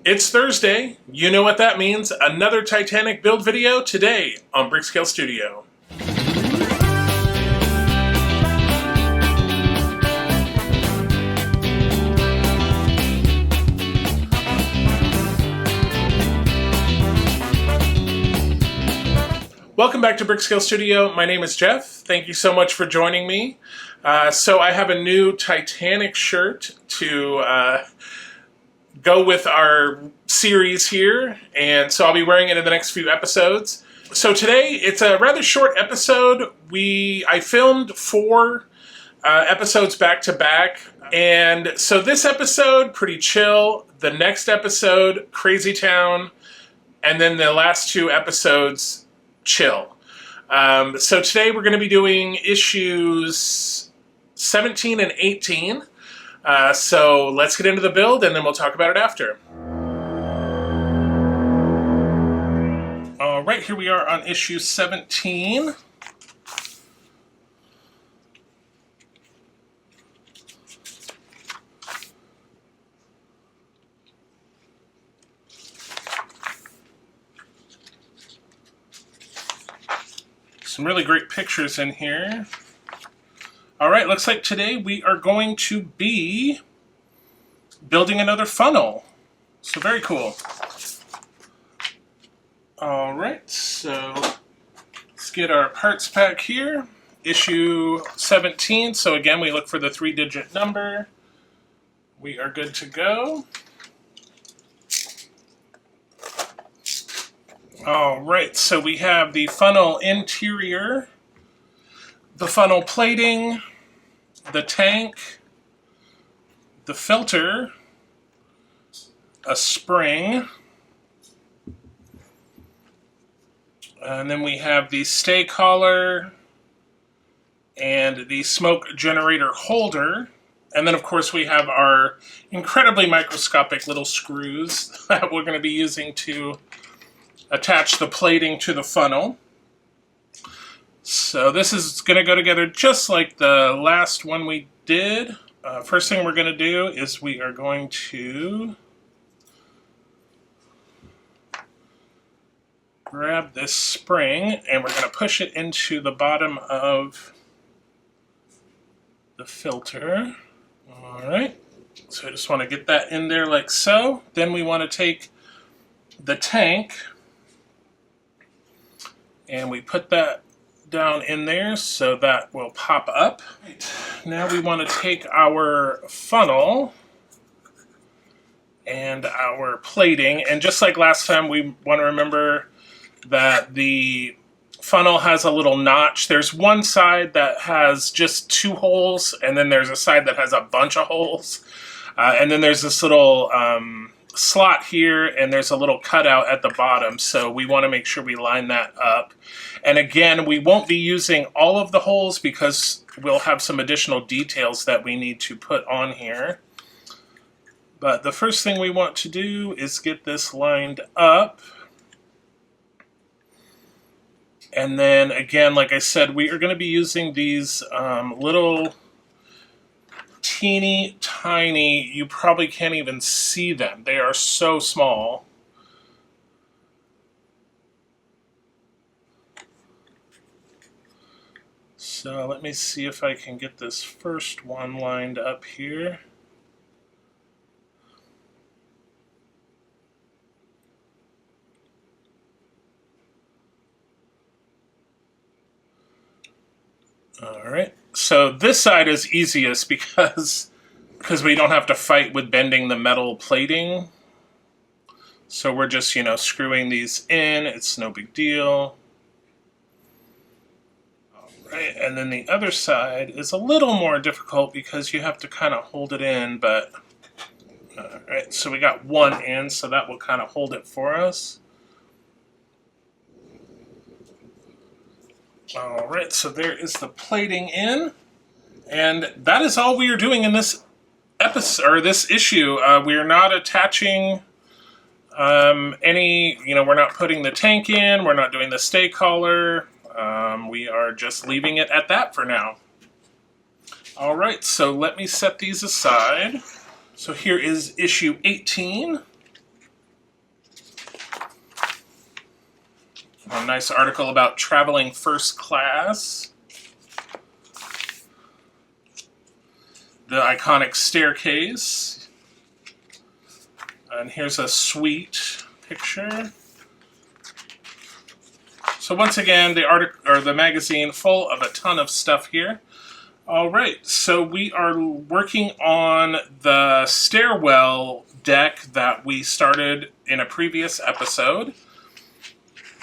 It's Thursday. You know what that means. Another Titanic build video today on Brickscale Studio. Welcome back to Brickscale Studio. My name is Jeff. Thank you so much for joining me. So I have a new Titanic shirt to go with our series here, and so I'll be wearing it in the next few episodes. So today, it's a rather short episode. I filmed 4 episodes back to back, and so this episode, pretty chill. The next episode, Crazy Town, and then the last 2 episodes, chill. So today we're going to be doing issues 17 and 18. So let's get into the build and then we'll talk about it after. All right, here we are on issue 17. Some really great pictures in here. All right, looks like today we are going to be building another funnel. So very cool. All right, so let's get our parts pack here. Issue 17, so again, we look for the 3-digit number. We are good to go. All right, so we have the funnel interior, the funnel plating, the tank, the filter, a spring, and then we have the stay collar and the smoke generator holder. And then, of course, we have our incredibly microscopic little screws that we're going to be using to attach the plating to the funnel. So this is going to go together just like the last one we did. First thing we're going to do is we are going to grab this spring and we're going to push it into the bottom of the filter. All right, so I just want to get that in there like so. Then we want to take the tank and we put that down in there so that will pop up. Right. Now we want to take our funnel and our plating, and just like last time, we want to remember that the funnel has a little notch. There's one side that has just 2 holes, and then there's a side that has a bunch of holes. And then there's this little slot here, and there's a little cutout at the bottom, so we want to make sure we line that up. And again, we won't be using all of the holes because we'll have some additional details that we need to put on here. But the first thing we want to do is get this lined up. And then again, like I said, we are going to be using these little teeny tiny, you probably can't even see them. They are so small. So let me see if I can get this first one lined up here. All right. So this side is easiest because we don't have to fight with bending the metal plating. So we're just, screwing these in. It's no big deal. All right, and then the other side is a little more difficult because you have to kind of hold it in, but all right, so we got one in, so that will kind of hold it for us. All right, so there is the plating in, and that is all we are doing in this episode or this issue. We are not attaching any, we're not putting the tank in, we're not doing the stay collar. We are just leaving it at that for now. All right, so let me set these aside. So here is issue 18. A nice article about traveling first class. The iconic staircase. And here's a sweet picture. So once again, the article or the magazine full of a ton of stuff here. All right, so we are working on the Stairwell deck that we started in a previous episode.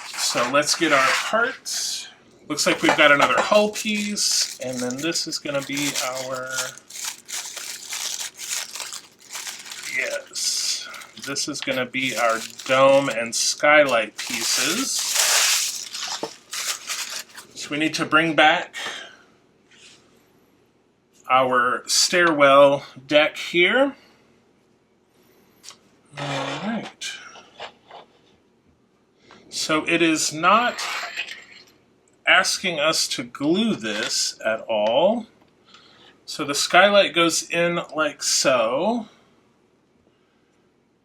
So let's get our parts. Looks like we've got another hull piece, and then this is going to be our... Yes, this is going to be our dome and skylight pieces. So we need to bring back our stairwell deck here. All right. So it is not asking us to glue this at all. So the skylight goes in like so.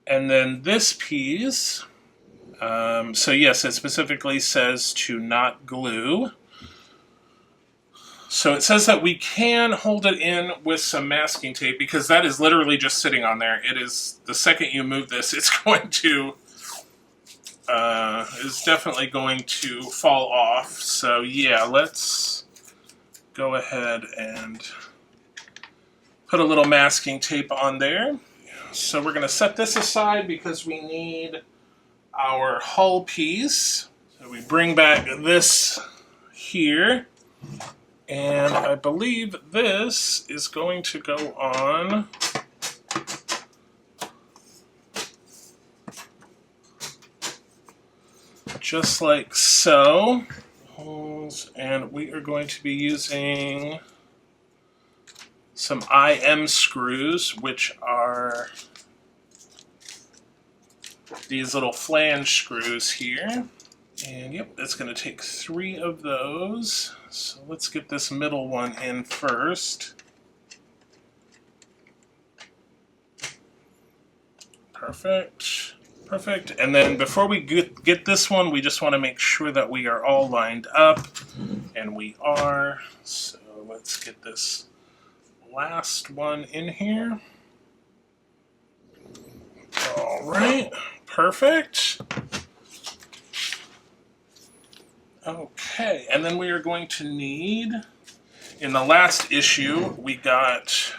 And then this piece, so yes, it specifically says to not glue. So it says that we can hold it in with some masking tape because that is literally just sitting on there. It is, the second you move this, it's going to, is definitely going to fall off. So yeah, let's go ahead and put a little masking tape on there. So we're going to set this aside because we need our hull piece. So we bring back this here. And I believe this is going to go on just like so. And we are going to be using some IM screws, which are these little flange screws here. And yep, it's going to take 3 of those. So let's get this middle one in first. Perfect. Perfect. And then before we get this one, we just want to make sure that we are all lined up. And we are. So let's get this last one in here. All right. Perfect. Okay, and then we are going to need, in the last issue, we got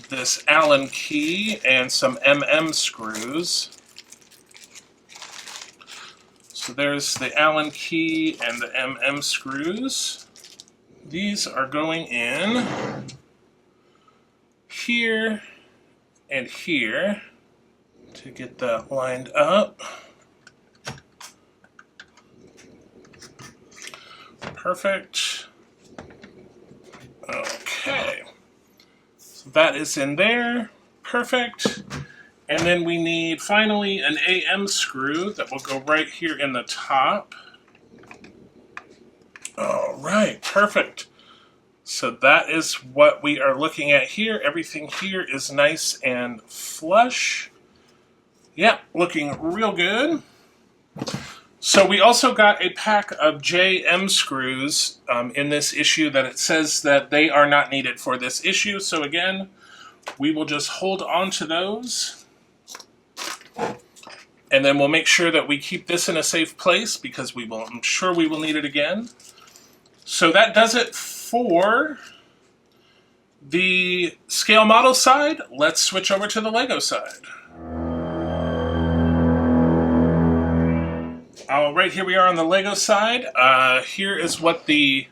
this Allen key and some MM screws. So there's the Allen key and the MM screws. These are going in here and here to get that lined up. Perfect. Okay. So that is in there. Perfect. And then we need, finally, an AM screw that will go right here in the top. All right. Perfect. So that is what we are looking at here. Everything here is nice and flush. Yeah, looking real good. So we also got a pack of JM screws in this issue that it says that they are not needed for this issue. So again, we will just hold on to those. And then we'll make sure that we keep this in a safe place because I'm sure we will need it again. So that does it for the scale model side. Let's switch over to the LEGO side. All right, here we are on the LEGO side. Here is what the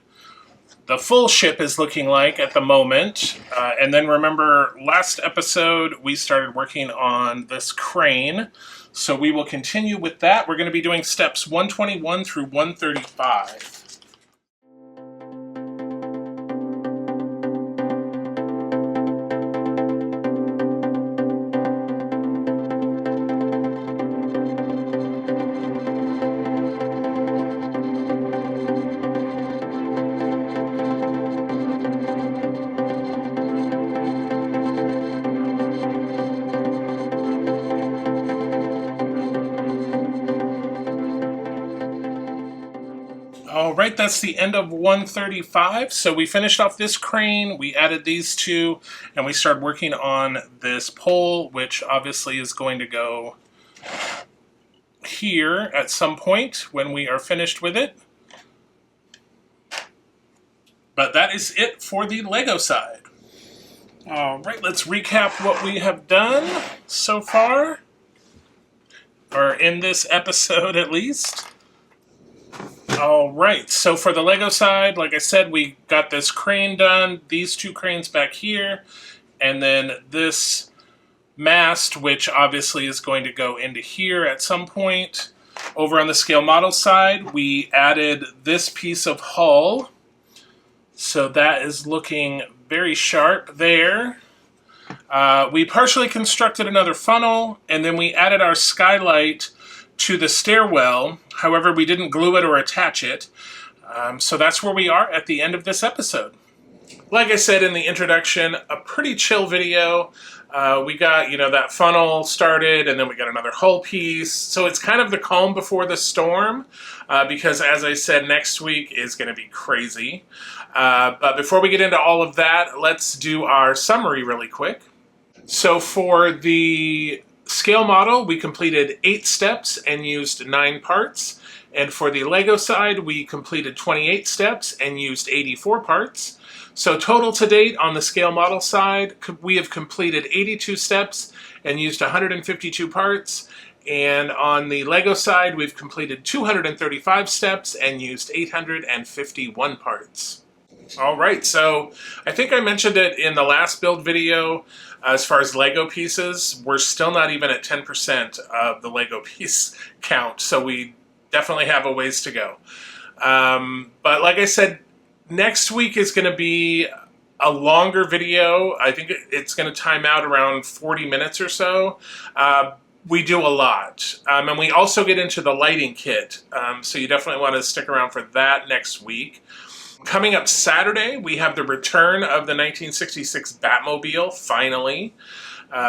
full ship is looking like at the moment. And then remember, last episode we started working on this crane. So we will continue with that. We're going to be doing steps 121 through 135. All right, that's the end of 135. So we finished off this crane, we added these two, and we started working on this pole, which obviously is going to go here at some point when we are finished with it. But that is it for the Lego side. All right, let's recap what we have done so far, or in this episode at least. All right, so for the Lego side, like I said, we got this crane done, these two cranes back here, and then this mast, which obviously is going to go into here at some point. Over on the scale model side, we added this piece of hull, so that is looking very sharp there. We partially constructed another funnel, and then we added our skylight to the stairwell. However, we didn't glue it or attach it. So that's where we are at the end of this episode. Like I said in the introduction, a pretty chill video. We got, that funnel started, and then we got another hull piece. So it's kind of the calm before the storm, because as I said, next week is going to be crazy. But before we get into all of that, let's do our summary really quick. So for the scale model, we completed 8 steps and used 9 parts. And for the Lego side, we completed 28 steps and used 84 parts. So total to date on the scale model side, we have completed 82 steps and used 152 parts. And on the Lego side, we've completed 235 steps and used 851 parts. All right, so I think I mentioned it in the last build video. As far as Lego pieces, we're still not even at 10% of the Lego piece count, so we definitely have a ways to go. But like I said, next week is going to be a longer video. I think it's going to time out around 40 minutes or so. We do a lot. And we also get into the lighting kit, so you definitely want to stick around for that next week. Coming up Saturday, we have the return of the 1966 Batmobile, finally.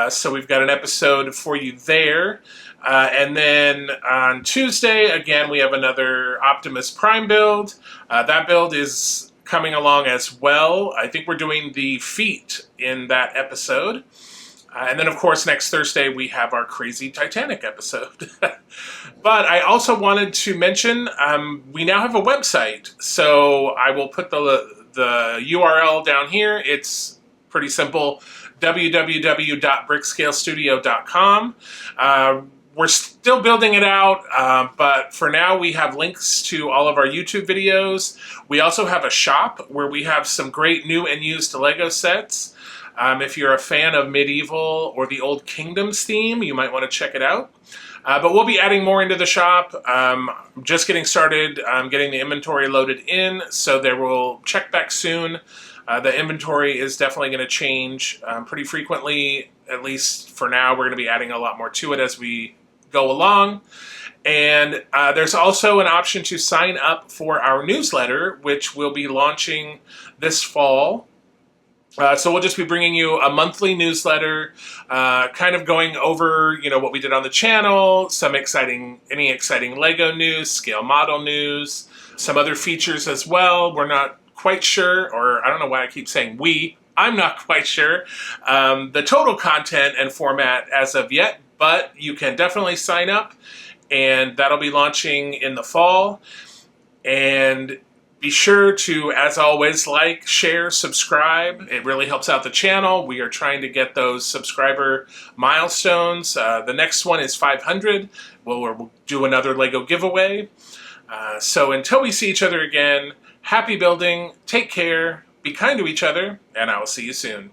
So we've got an episode for you there. And then on Tuesday, again, we have another Optimus Prime build. That build is coming along as well. I think we're doing the feet in that episode. And then, of course, next Thursday, we have our crazy Titanic episode. But I also wanted to mention, we now have a website. So I will put the URL down here. It's pretty simple, www.brickscalestudio.com. We're still building it out, but for now we have links to all of our YouTube videos. We also have a shop where we have some great new and used Lego sets. If you're a fan of medieval or the Old Kingdoms theme, you might want to check it out. But we'll be adding more into the shop. Just getting started, getting the inventory loaded in, so there will check back soon. The inventory is definitely going to change pretty frequently. At least for now, we're going to be adding a lot more to it as we go along. And there's also an option to sign up for our newsletter, which will be launching this fall. So we'll just be bringing you a monthly newsletter, kind of going over, what we did on the channel, any exciting Lego news, scale model news, some other features as well. We're not quite sure, or I don't know why I keep saying I'm not quite sure, the total content and format as of yet, but you can definitely sign up, and that'll be launching in the fall. And be sure to, as always, like, share, subscribe. It really helps out the channel. We are trying to get those subscriber milestones. The next one is 500. We'll do another Lego giveaway. So until we see each other again, happy building, take care, be kind to each other, and I will see you soon.